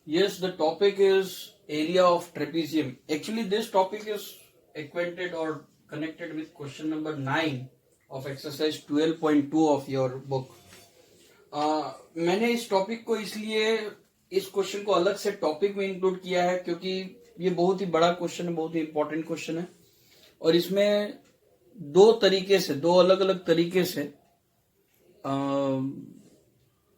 Yes, the topic is area of trapezium. Actually, this topic is acquainted or connected with question number 9 of exercise 12.2 of your book. मैंने इस topic को इसलिए इस question को अलग से टॉपिक में इंक्लूड किया है क्योंकि ये बहुत ही बड़ा क्वेश्चन है, बहुत ही इंपॉर्टेंट क्वेश्चन है और इसमें दो अलग अलग तरीके से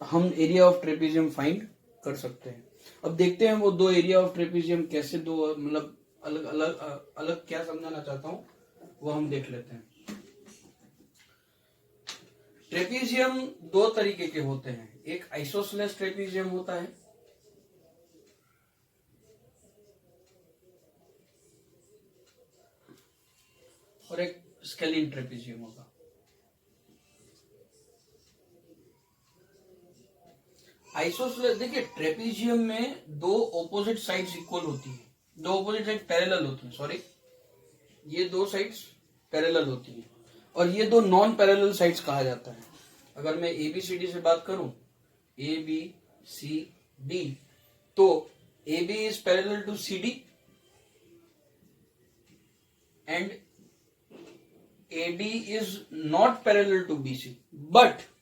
हम एरिया ऑफ ट्रेपेजियम फाइंड कर सकते हैं। अब देखते हैं वो दो एरिया ऑफ ट्रेपेजियम कैसे दो मतलब अलग अलग अलग क्या समझाना चाहता हूं वो हम देख लेते हैं। ट्रेपेजियम दो तरीके के होते हैं, एक आइसोसेलेस ट्रेपेजियम होता है और एक स्केलिन ट्रेपेजियम होगा। आइसोसेलेस देखिए, ट्रेपेजियम में दो ऑपोजिट साइड्स इक्वल होती है, दो ऑपोजिट साइड पैरेलल होती है, सॉरी ये दो साइड्स पैरेलल होती है और ये दो नॉन पैरेलल साइड्स कहा जाता है। अगर मैं ABCD से बात करूं, ABCD, तो AB is parallel to CD and AD is not parallel to BC, but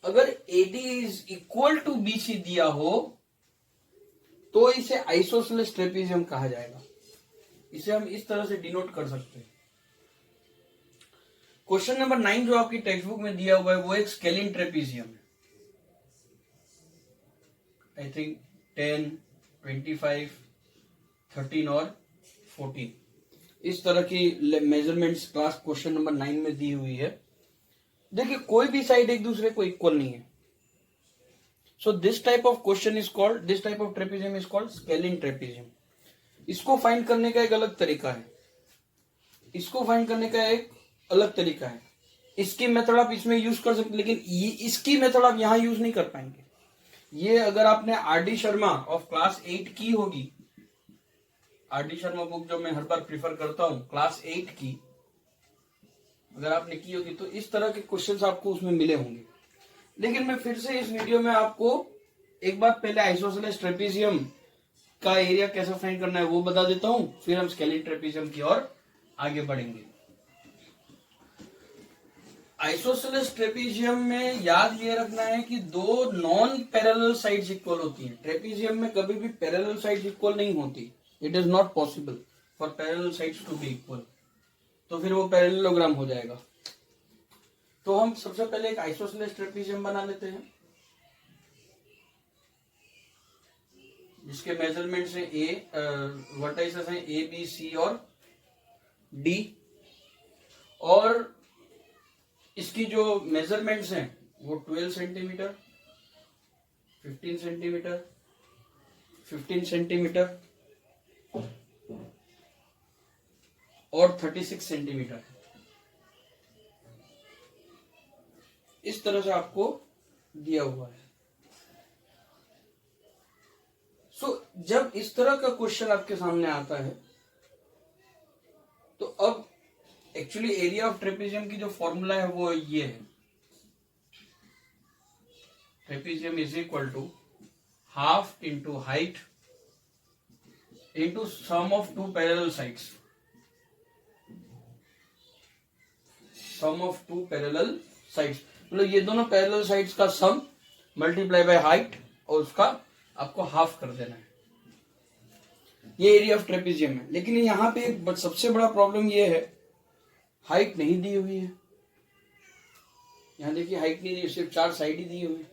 अगर AD is equal to BC दिया हो तो इसे आइसोसेलेस ट्रेपेजियम कहा जाएगा। इसे हम इस तरह से डिनोट कर सकते हैं। क्वेश्चन नंबर 9 जो आपकी टेक्स्ट बुक में दिया हुआ है वो एक स्केलिन ट्रेपेजियम है। आई थिंक 10, 25, 13 और 14 इस तरह की मेजरमेंट्स क्लास क्वेश्चन नंबर 9 में दी हुई है। देखिए, कोई भी साइड एक दूसरे को इक्वल नहीं है, so this type of question is called, this type of trapezium is called scalene trapezium. इसको फाइंड करने का एक अलग तरीका है, इसको फाइंड करने का एक अलग तरीका है। इसकी मेथड आप इसमें यूज कर सकते, लेकिन इसकी मेथड आप यहां यूज नहीं कर पाएंगे। ये अगर आपने RD शर्मा ऑफ क्लास 8 की होगी, RD शर्मा बुक जो मैं हर बार प्रीफर करता हूं, क्लास 8 की अगर आपने की होगी तो इस तरह के क्वेश्चंस आपको उसमें मिले होंगे। लेकिन मैं फिर से इस वीडियो में आपको एक बार पहले आइसोसेलेस ट्रेपेजियम का एरिया कैसे फाइंड करना है वो बता देता हूं, फिर हम स्केलिन ट्रेपेजियम की ओर आगे बढ़ेंगे। आइसोसेलेस ट्रेपेजियम में याद ये रखना है कि दो नॉन पैरेलल साइड्स इक्वल होती हैं। ट्रेपेजियम में कभी भी पैरेलल साइड्स इक्वल नहीं होती, it is not possible for parallel sides to be equal, तो फिर वो पैरेललोग्राम हो जाएगा। तो हम सबसे पहले एक आइसोसेलेस ट्रेपेजियम बना लेते हैं जिसके मेजरमेंट्स हैं वर्टाइसेस हैं ABC और D, और इसकी जो मेजरमेंट्स हैं वो 12 सेंटीमीटर, 15 सेंटीमीटर, 15 सेंटीमीटर और 36 सेंटीमीटर है। इस तरह से आपको दिया हुआ है। जब इस तरह का क्वेश्चन आपके सामने आता है तो अब एक्चुअली एरिया ऑफ ट्रेपेजियम की जो फॉर्मूला है वो ये है, trapezium is equal to half into height into sum of two parallel sides, sum of two parallel sides मतलब ये दोनों पैरेलल साइड्स का सम मल्टीप्लाई बाय हाइट और उसका आपको हाफ कर देना है। ये एरिया ऑफ ट्रेपेजियम है। लेकिन यहां पे सबसे बड़ा प्रॉब्लम ये है, हाइट नहीं दी हुई है। यहां देखिए हाइट नहीं दी, सिर्फ 4 साइड ही दी हुई है।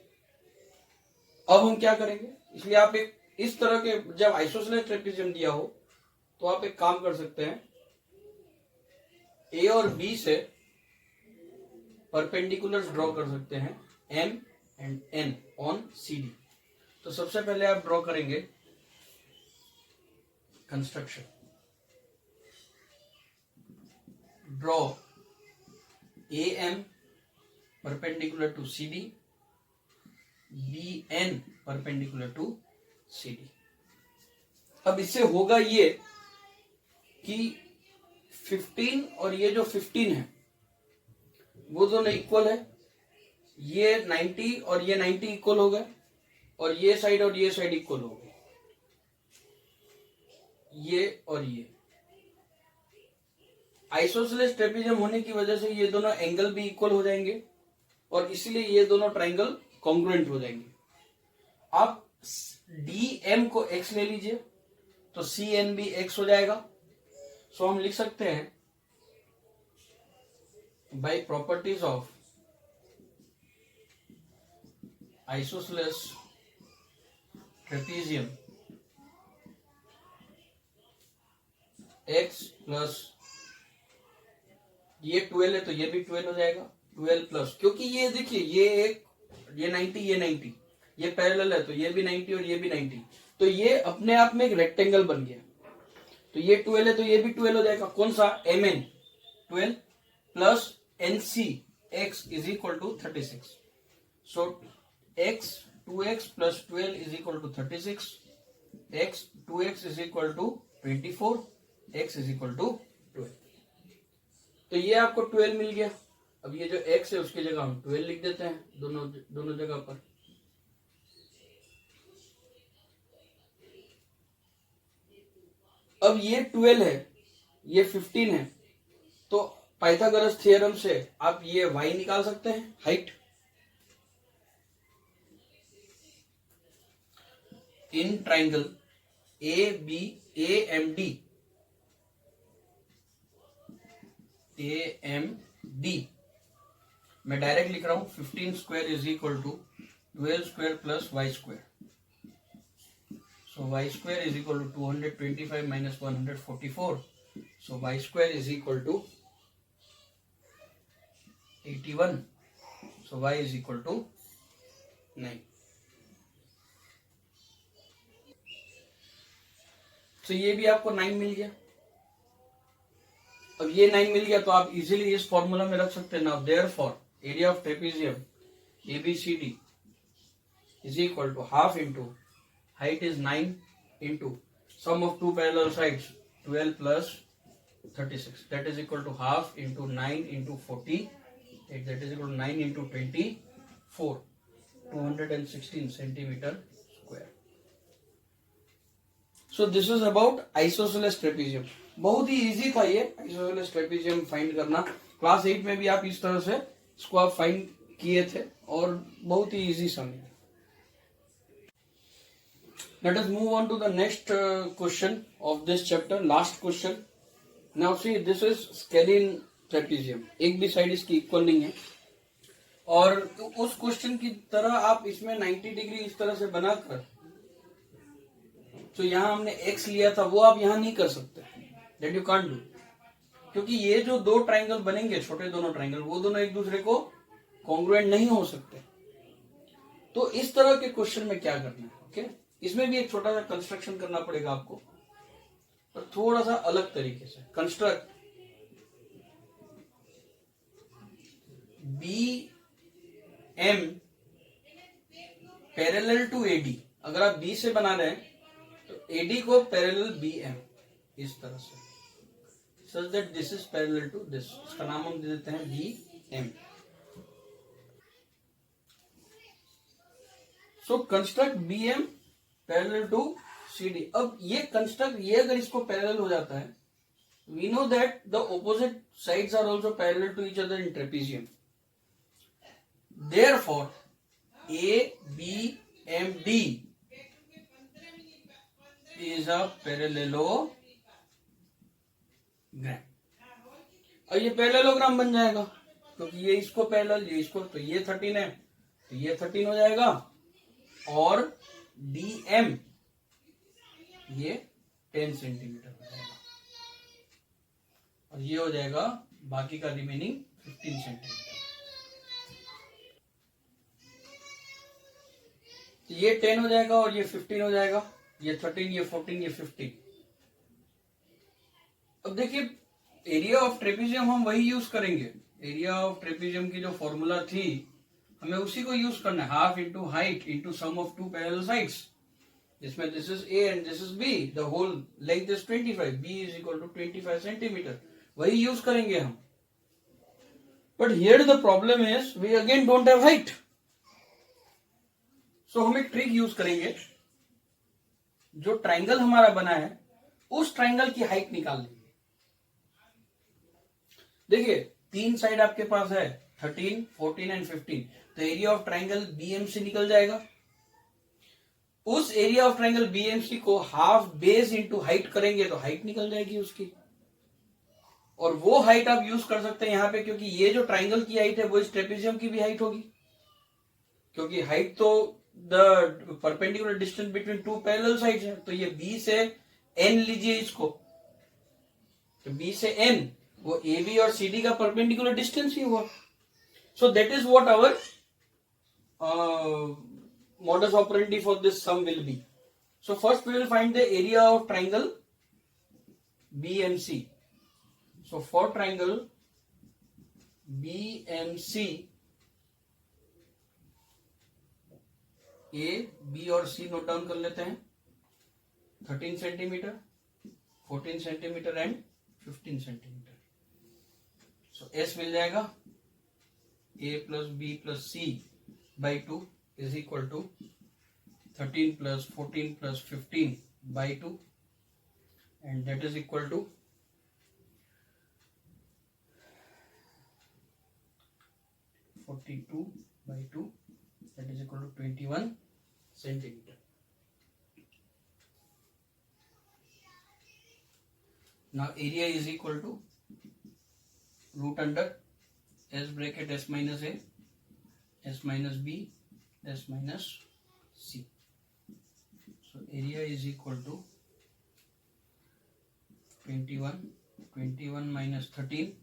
अब हम क्या करेंगे, इसलिए आप एक इस तरह के जब आइसोसेलेस ट्रेपेजियम दिया हो तो आप एक काम कर सकते हैं, A और B से परपेंडिकुलर्स ड्रॉ कर सकते हैं M and N on CD। तो सबसे पहले आप ड्रॉ करेंगे construction, draw AM perpendicular to CD, BN perpendicular to CD। अब इससे होगा ये कि 15 और ये जो 15 है वो दोनों इक्वल है, ये 90 और ये 90 इक्वल हो गए और ये साइड इक्वल हो गए। ये और ये आइसोसेलेस ट्रेपेजियम होने की वजह से ये दोनों एंगल भी इक्वल हो जाएंगे और इसलिए ये दोनों ट्राइंगल कॉन्ग्रुएंट हो जाएंगे। आप DM को x ले लीजिए तो CN भी x हो जाएगा। सो हम लिख सकते हैं by properties of isosceles trapezium x plus ये 12 है तो ये भी 12 हो जाएगा, 12 प्लस, क्योंकि ये देखिए ये 90 ये 90 ये पैरेलल है तो ये भी 90 और ये भी 90, तो ये अपने आप में एक रेक्टेंगल बन गया। तो ये 12 है तो ये भी 12 हो जाएगा। कौन सा? MN 12 plus NC x is equal to 36। So x 2x plus 12 is equal to 36, x 2x is equal to 24, x is equal to 12। तो ये आपको 12 मिल गया। अब ये जो x है उसकी जगह हम 12 लिख देते हैं दोनों जगह पर। अब ये 12 है ये 15 है तो पाइथागोरस थ्योरम से आप ये y निकाल सकते हैं, हाइट। इन ट्राइंगल AMD मैं डायरेक्ट लिख रहा हूं 15 square is equal to 12 square plus y square. So y square is equal to 225 minus 144। So y square is equal to 81। So y is equal to 9। तो ये भी आपको 9 मिल गया। अब ये 9 मिल गया तो आप इजीली इस फॉर्मूला में रख सकते हैं। Now therefore area of trapezium ABCD is equal to half into height is 9 into sum of two parallel sides 12 plus 36 that is equal to half into 9 into 40 that is equal to 9 into 24 216 centimetre square. So this is about isosceles trapezium. बहुत ही easy था ये isosceles trapezium find करना। Class 8 में भी आप इस तरह से इसको आप फाइंड किए थे और बहुत ही इजी सम है। Let us move on to the next question of this chapter, last question. Now see this is scalene trapezium, एक भी साइड इसकी इक्वल नहीं है और उस क्वेश्चन की तरह आप इसमें 90 डिग्री इस तरह से बनाकर तो यहां हमने x लिया था वो आप यहां नहीं कर सकते, दैट यू कांट डू, क्योंकि ये जो दो ट्राइंगल बनेंगे छोटे दोनों ट्राइंगल वो दोनों एक दूसरे को कॉन्ग्रुएंट नहीं हो सकते। तो इस तरह के क्वेश्चन में क्या करना है, ओके इसमें भी एक छोटा सा कंस्ट्रक्शन करना पड़ेगा आपको, पर थोड़ा सा अलग तरीके से। Construct BM parallel to AD। अगर आप B से बना रहे हैं तो AD को पैरेलल BM इस तरह से, such that this is parallel to this, इसका नाम हम दे देते हैं BM। So construct BM parallel to CD। अब ये कंस्ट्रक्ट ये अगर इसको पैरेलल हो जाता है, we know that the opposite sides are also parallel to each other in trapezium, therefore ABMD is a parallelogram। और ये पैरेललोग्राम बन जाएगा क्योंकि ये इसको पैरेलल ये इसको, तो ये 13 है तो ये 13 हो जाएगा और DM ये 10 सेंटीमीटर हो जाएगा और ये हो जाएगा बाकी का रिमेनिंग 15 सेंटीमीटर। तो ये 10 हो जाएगा और ये 15 हो जाएगा, ये 13 ये 14 ये 15। अब देखिए एरिया ऑफ ट्रेपेजियम हम वही यूज करेंगे, एरिया ऑफ ट्रेपेजियम की जो फॉर्मूला थी हमें उसी को यूज करना है, half into height into sum of two parallel sides, जिसमें this is A and this is B, the whole length is 25, B is equal to 25 centimetre, वही यूज करेंगे हम। But here the problem is we again don't have height, so हम एक trick use करेंगे। जो triangle हमारा बना है उस ट्राइंगल की हाइट निकाल लेंगे। देखिए 3 साइड आपके पास है 13, 14 एंड 15, तो एरिया ऑफ ट्राइंगल बीएमसी निकल जाएगा। उस एरिया ऑफ ट्राइंगल बीएमसी को हाफ बेस इंटू हाइट करेंगे तो हाइट निकल जाएगी उसकी, और वो हाइट आप यूज कर सकते हैं यहां पे, क्योंकि ये जो ट्राइंगल की हाइट है वो इस ट्रेपेजियम की भी हाइट होगी, क्योंकि हाइट तो the perpendicular distance between two parallel sides है। तो ये बी से एन लीजिए इसको, तो बी से एन वो ए बी और सी डी का परपेंडिकुलर डिस्टेंस ही हुआ। So that is what our modus operandi for this sum will be. So first we will find the area of triangle BMC. So for triangle BMC, A, B और C note down कर लेते हैं। 13 centimetre, 14 centimetre and 15 centimetre. So S मिल जाएगा A plus B plus C by 2 is equal to 13 plus 14 plus 15 by 2, and that is equal to 42 by 2, that is equal to 21 centimeter. Now area is equal to root under S bracket S minus A, S minus B, S minus C. So area is equal to 21 minus 13,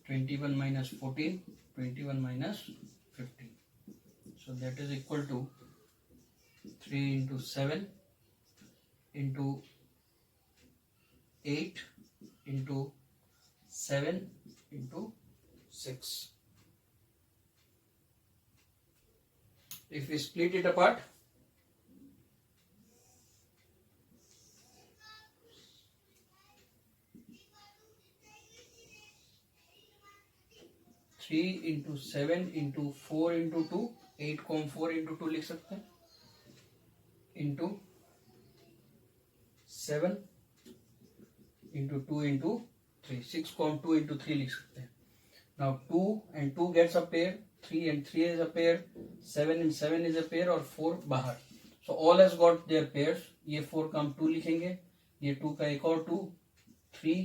21 minus 14, 21 minus 15. So that is equal to 3 into 7 into 8 into 7 into 6. If we split it apart, three into 7 into 4 into 2, 8 को हम 4 into 2 लिख सकते हैं, into 7 into 2 into 3, 6 को हम 2 into 3 लिख सकते हैं। Now 2 and 2 gets a pair, 3 and 3 is a pair, 7 and 7 is a pair और 4 बाहर। So all has got their pairs। ये 4 का हम 2 लिखेंगे, ये 2 का एक और 2, 3,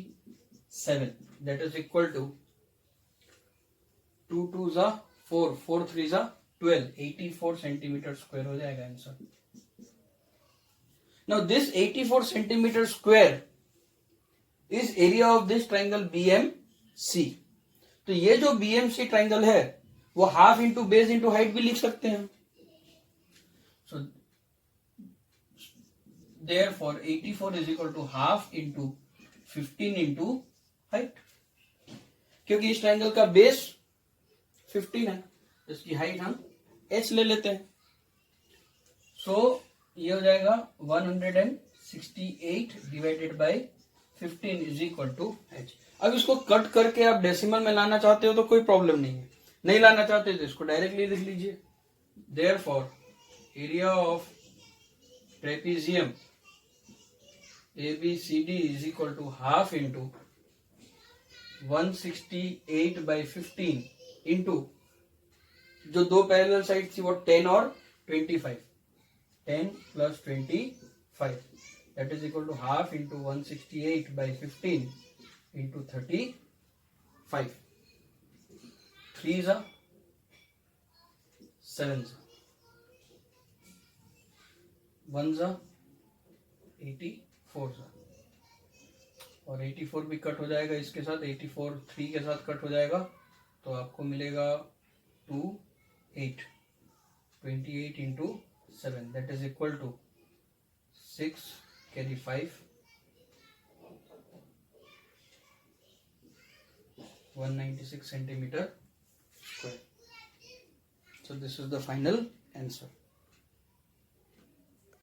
7, that is equal to 2 2s are 4, 4 3s are 12, 84 centimeter square हो जाएगा answer. Now this 84 centimeter square is area of this triangle BMC। तो ये जो BMC ट्राइंगल है वो half into base into height भी लिख सकते हैं। So therefore 84 is equal to half into 15 into height, क्योंकि इस ट्राइंगल का बेस 15 है, इसकी हाइट हम h ले लेते हैं। सो ये हो जाएगा 168 divided by 15 is equal to h। अब इसको कट करके आप डेसिमल में लाना चाहते हो तो कोई प्रॉब्लम नहीं है, नहीं लाना चाहते तो इसको डायरेक्टली लिख लीजिए। Therefore area of trapezium ABCD is equal to half into 168 by 15 into जो दो पैरेलल साइड थी वो 10 और 25, 10 plus 25, that is equal to half into 168 by 15 into 35, 3s are 7s, 1s are 84s, और 84 भी कट हो जाएगा इसके साथ, 84 3 के साथ कट हो जाएगा, तो आपको मिलेगा 28 into 7, that is equal to 6 carry 5, 196 centimeter square. So this is the final answer.